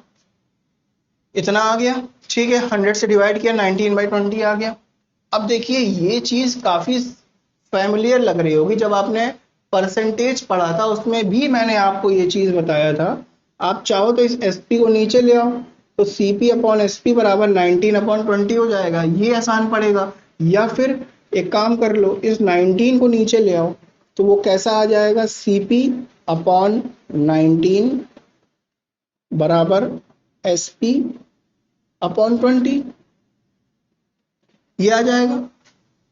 इतना आ गया, ठीक है। 100 से डिवाइड किया, 19/20 आ गया। अब देखिए ये चीज काफी फैमिलियर लग रही होगी, जब आपने परसेंटेज पढ़ा था उसमें भी मैंने आपको ये चीज बताया था। आप चाहो तो इस एसपी को नीचे ले आओ, तो सीपी अपॉन एसपी बराबर 19/20 हो जाएगा, ये आसान पड़ेगा। या फिर एक काम कर लो, इस 19 को नीचे ले आओ, तो वो कैसा आ जाएगा? सीपी अपॉन 19 बराबर एसपी अपॉन 20, ये आ जाएगा,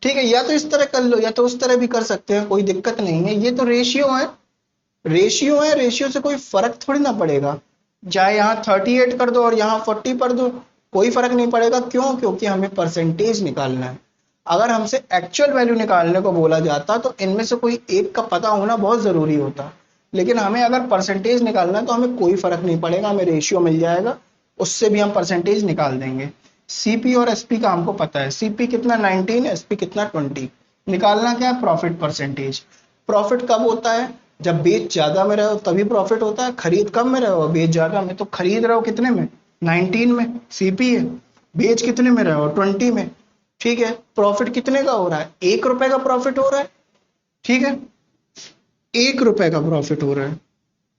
ठीक है। या तो इस तरह कर लो या तो उस तरह भी कर सकते हैं, कोई दिक्कत नहीं है। ये तो रेशियो है, रेशियो है, रेशियो से कोई फर्क थोड़ी ना पड़ेगा। चाहे यहाँ 38 कर दो और यहाँ 40 कर दो, कोई फर्क नहीं पड़ेगा। क्यों? क्योंकि हमें परसेंटेज निकालना है। अगर हमसे एक्चुअल वैल्यू निकालने को बोला जाता तो इनमें से कोई एक का पता होना बहुत जरूरी होता, लेकिन हमें अगर परसेंटेज निकालना है तो हमें कोई फर्क नहीं पड़ेगा, हमें रेशियो मिल जाएगा, उससे भी हम परसेंटेज निकाल देंगे। सीपी और एसपी का हमको पता है, सीपी कितना 19, एसपी कितना 20। निकालना क्या है? Profit percentage. प्रॉफिट कब होता है? जब बेच ज्यादा में रहो तभी प्रॉफिट होता है। खरीद कम में रहो, बेच ज्यादा में, तो खरीद रहो कितने में? 19 में, सीपी है। बेच कितने में रहो? 20 में, ठीक है। प्रॉफिट कितने का हो रहा है? 1 रुपए का प्रॉफिट हो रहा है, ठीक है। 1 रुपए का प्रॉफिट हो रहा है,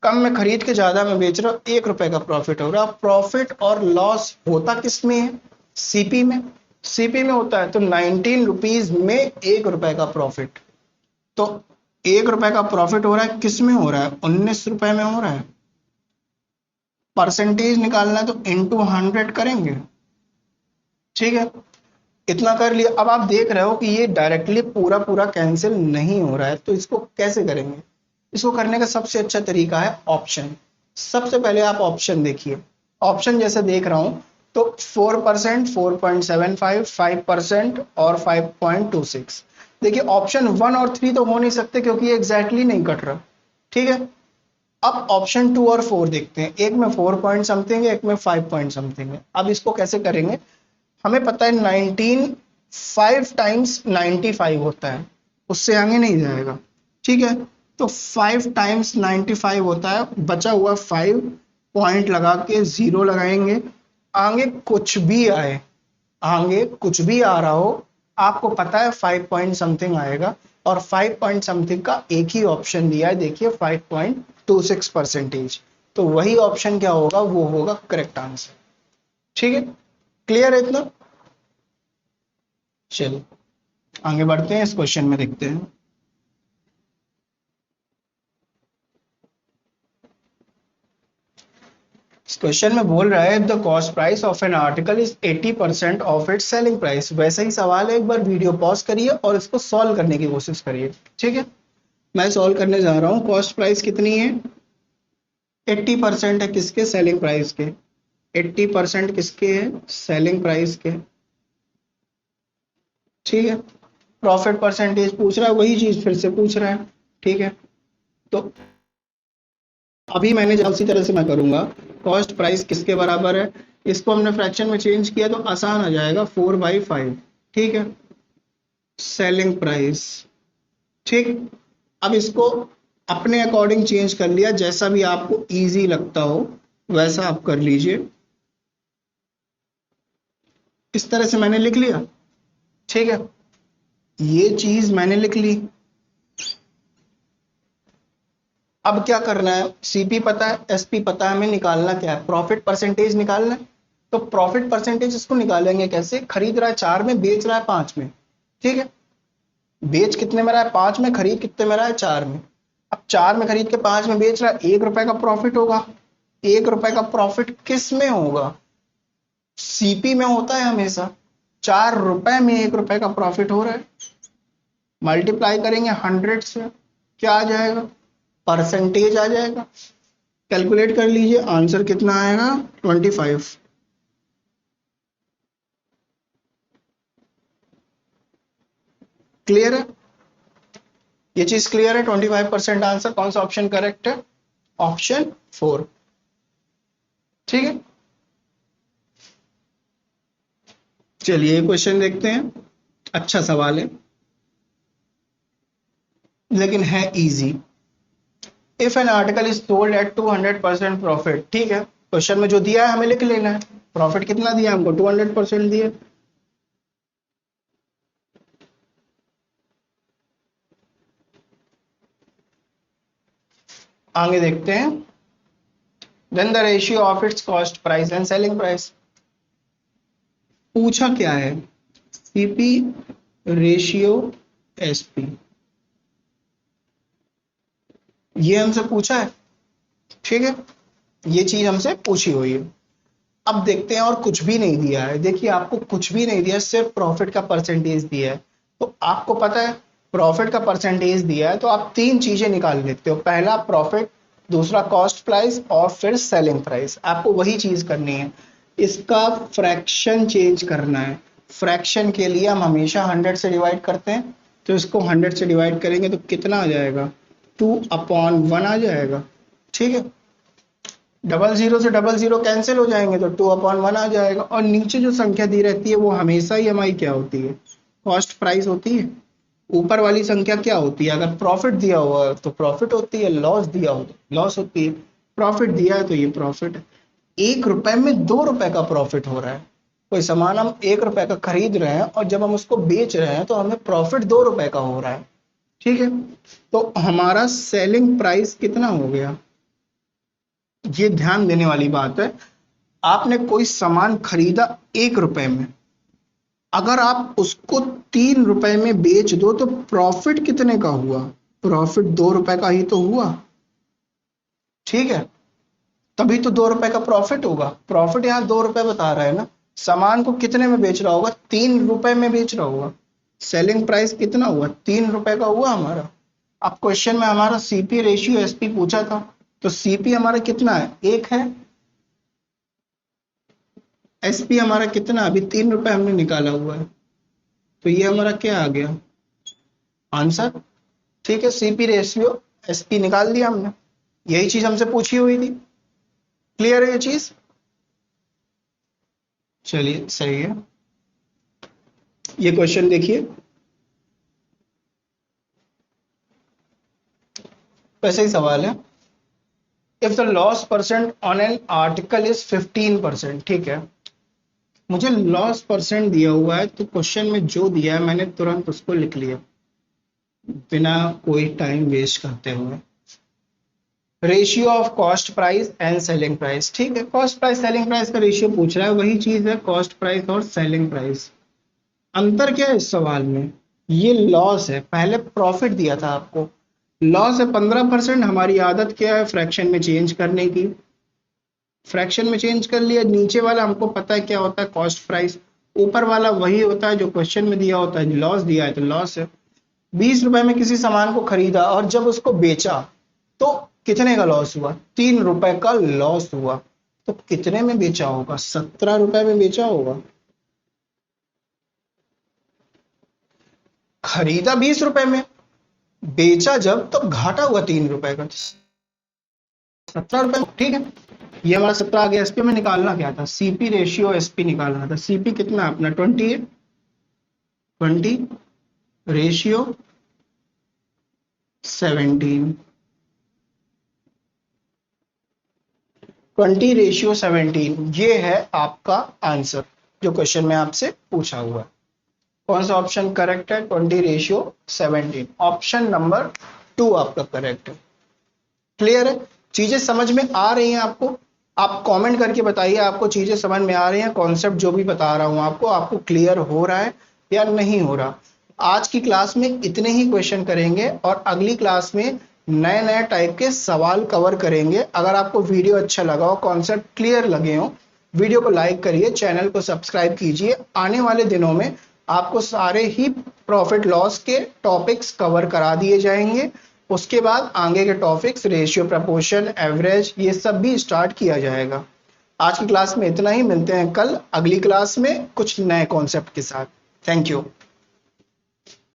कम में खरीद के ज्यादा में बेच रहा हो, 1 रुपए का प्रॉफिट हो रहा है। प्रॉफिट और लॉस होता किस में है? सीपी में। सीपी में होता है तो 19 रुपीज में 1 रुपए का प्रॉफिट, तो 1 रुपए का प्रॉफिट हो रहा है, किस में हो रहा है? 19 रुपए में हो रहा है। परसेंटेज निकालना है तो इंटू 100 करेंगे, ठीक है। इतना कर लिया। अब आप देख रहे हो कि ये डायरेक्टली पूरा पूरा कैंसिल नहीं हो रहा है, तो इसको कैसे करेंगे? इसको करने का सबसे अच्छा तरीका है ऑप्शन। सबसे पहले आप ऑप्शन देखिए, ऑप्शन जैसे देख रहा हूं तो 4%, 4.75, 5% और 5.26। देखिए ऑप्शन 1 और 3 तो हो नहीं सकते क्योंकि ये एग्जैक्टली नहीं कट रहा, ठीक है। अब ऑप्शन 2 और 4 देखते हैं, एक में 4 पॉइंट समथिंग है, एक में 5 पॉइंट समथिंग है। अब इसको कैसे करेंगे, हमें पता है 19 5 टाइम्स 95 होता है, उससे आगे नहीं जाएगा, ठीक है। तो 5 टाइम्स 95 होता है, बचा हुआ 5 पॉइंट लगा के 0 लगाएंगे। आगे कुछ भी आए, आगे कुछ भी आ रहा हो, आपको पता है 5 पॉइंट समथिंग आएगा, और 5 पॉइंट समथिंग का एक ही ऑप्शन दिया है, देखिए 5.26%। तो वही ऑप्शन क्या होगा, वो होगा करेक्ट आंसर। ठीक है, क्लियर है इतना। चलिए आगे बढ़ते हैं, इस क्वेश्चन में देखते हैं। इस क्वेश्चन में बोल रहा है the cost price of an article is 80% of its selling price. वैसा ही सवाल है, एक बार वीडियो पॉज करिए और इसको सॉल्व करने की कोशिश करिए। ठीक है, मैं सॉल्व करने जा रहा हूँ। कॉस्ट प्राइस कितनी है, 80% है किसके, सेलिंग प्राइस के। 80% किसके है, सेलिंग प्राइस के। ठीक है, प्रॉफिट परसेंटेज पूछ रहा है, वही चीज फिर से पूछ रहा है। ठीक है, तो अभी मैंने जब उसी तरह से मैं करूंगा, कॉस्ट प्राइस किसके बराबर है, इसको हमने फ्रैक्शन में चेंज किया तो आसान आ जाएगा, 4/5। ठीक है, सेलिंग प्राइस। ठीक, अब इसको अपने अकॉर्डिंग चेंज कर लिया, जैसा भी आपको इजी लगता हो वैसा आप कर लीजिए। इस तरह से मैंने लिख लिया। ठीक है, ये चीज मैंने लिख ली। अब क्या करना है, सीपी पता है, एसपी पता है, हमें निकालना क्या है, प्रॉफिट परसेंटेज निकालना है। तो प्रॉफिट परसेंटेज इसको निकालेंगे कैसे, खरीद रहा है 4 में, बेच रहा है 5 में। ठीक है, बेच कितने में रहा है, 5 में, खरीद कितने में रहा है, 4 में। अब 4 में खरीद के 5 में बेच रहा है, 1 रुपए का प्रॉफिट होगा। 1 रुपए का प्रॉफिट किस में होगा, सीपी में होता है हमेशा। 4 रुपए में 1 रुपए का प्रॉफिट हो रहा है, मल्टीप्लाई करेंगे 100 से, क्या आ जाएगा, परसेंटेज आ जाएगा। कैलकुलेट कर लीजिए, आंसर कितना आएगा, 25। क्लियर है, ये चीज क्लियर है। 25% आंसर, कौन सा ऑप्शन करेक्ट है, ऑप्शन 4। ठीक है, चलिए क्वेश्चन देखते हैं। अच्छा सवाल है, लेकिन है easy. If an article is sold at 200% profit. ठीक है, क्वेश्चन में जो दिया है हमें लिख लेना है। प्रॉफिट कितना दिया हमको, 200% दिया। आगे देखते हैं, then the ratio of its cost price and selling price. पूछा क्या है, सीपी रेशियो एसपी, ये हमसे पूछा है। ठीक है, ये चीज हमसे पूछी हुई है। अब देखते हैं, और कुछ भी नहीं दिया है। देखिए आपको कुछ भी नहीं दिया, सिर्फ प्रॉफिट का परसेंटेज दिया है। तो आपको पता है प्रॉफिट का परसेंटेज दिया है, तो आप 3 चीजें निकाल लेते हो, पहला प्रॉफिट, दूसरा कॉस्ट प्राइस, और फिर सेलिंग प्राइस। आपको वही चीज करनी है, इसका फ्रैक्शन चेंज करना है। फ्रैक्शन के लिए हम हमेशा 100 से डिवाइड करते हैं, तो इसको 100 से डिवाइड करेंगे तो कितना आ जाएगा, 2/1 आ जाएगा। ठीक है, डबल जीरो से डबल जीरो कैंसिल हो जाएंगे तो 2/1 आ जाएगा। और नीचे जो संख्या दी रहती है वो हमेशा ही हमारी क्या होती है, कॉस्ट प्राइस होती है। ऊपर वाली संख्या क्या होती है, अगर प्रॉफिट दिया हुआ है तो प्रॉफिट होती है, लॉस दिया हो तो लॉस होती है। प्रॉफिट दिया है तो ये प्रॉफिट है। 1 रुपए में 2 रुपए का प्रॉफिट हो रहा है। कोई सामान हम 1 रुपए का खरीद रहे हैं और जब हम उसको बेच रहे हैं तो हमें प्रॉफिट 2 रुपए का हो रहा है। ठीक है, तो हमारा सेलिंग प्राइस कितना हो गया, ये ध्यान देने वाली बात है। आपने कोई सामान खरीदा 1 रुपए में, अगर आप उसको 3 रुपए में बेच दो तो प्रॉफिट कितने का हुआ, प्रॉफिट 2 रुपए का ही तो हुआ। ठीक है, तभी तो 2 रुपए का प्रॉफिट होगा। प्रॉफिट यहाँ 2 रुपए बता रहा है ना, सामान को कितने में बेच रहा होगा, 3 रुपए में बेच रहा होगा। सेलिंग प्राइस कितना हुआ, 3 रुपए का हुआ हमारा। अब क्वेश्चन में हमारा सीपी रेशियो एसपी पूछा था, तो सीपी हमारा कितना है, 1 है। एसपी हमारा कितना, अभी 3 रुपए हमने निकाला हुआ है, तो ये हमारा क्या आ गया, आंसर। ठीक है, सीपी रेशियो एसपी निकाल दिया हमने। यही चीज हमसे पूछी हुई थी। क्लियर है ये चीज? चलिए सही है। ये क्वेश्चन देखिए, वैसे ही सवाल है। If the loss percent on an article is 15%, ठीक है, मुझे लॉस परसेंट दिया हुआ है, तो क्वेश्चन में जो दिया है मैंने तुरंत उसको लिख लिया बिना कोई टाइम वेस्ट करते हुए। Ratio of cost price and selling price, ठीक है, कॉस्ट प्राइस सेलिंग प्राइस का रेशियो पूछ रहा है, वही चीज है कॉस्ट प्राइस और सेलिंग प्राइस। अंतर क्या है इस सवाल में? ये लॉस है, पहले प्रॉफिट दिया था आपको, लॉस है 15%। हमारी आदत क्या है फ्रैक्शन में चेंज करने की, फ्रैक्शन में चेंज कर लिया। नीचे वाला हमको पता है क्या होता है, कॉस्ट प्राइस, ऊपर वाला वही होता है जो क्वेश्चन में दिया होता है। लॉस दिया है तो लॉस है। 20 रुपए में किसी सामान को खरीदा और जब उसको बेचा तो कितने का लॉस हुआ? 3 रुपए का लॉस हुआ। तो कितने में बेचा होगा? 17 रुपए में बेचा होगा। खरीदा 20 रुपए में, बेचा जब तो घाटा हुआ 3 रुपए का, 17 रुपए, ठीक है। ये हमारा 17 आ गया। एसपी में निकालना क्या था? सीपी रेशियो एसपी निकालना था। सीपी कितना अपना 20 है, 20 रेशियो 17, 20 रेशियो 17, ये है आपका आंसर जो क्वेश्चन में आपसे पूछा हुआ है। कौन सा ऑप्शन करेक्ट है? 20 रेशियो 17, ऑप्शन नंबर 2 आपका करेक्ट है। क्लियर है? चीजें समझ में आ रही हैं आपको? आप कमेंट करके बताइए आपको चीजें समझ में आ रही हैं, कॉन्सेप्ट जो भी बता रहा हूं आपको क्लियर हो रहा है या नहीं हो रहा। आज की क्लास में इतने ही क्वेश्चन करेंगे और अगली क्लास में नए नए टाइप के सवाल कवर करेंगे। अगर आपको वीडियो अच्छा लगा हो, कॉन्सेप्ट क्लियर लगे हो, वीडियो को लाइक करिए, चैनल को सब्सक्राइब कीजिए। आने वाले दिनों में आपको सारे ही प्रॉफिट लॉस के टॉपिक्स कवर करा दिए जाएंगे। उसके बाद आगे के टॉपिक्स रेशियो, प्रपोर्शन, एवरेज, ये सब भी स्टार्ट किया जाएगा। आज की क्लास में इतना ही, मिलते हैं कल अगली क्लास में कुछ नए कॉन्सेप्ट के साथ। Thank you.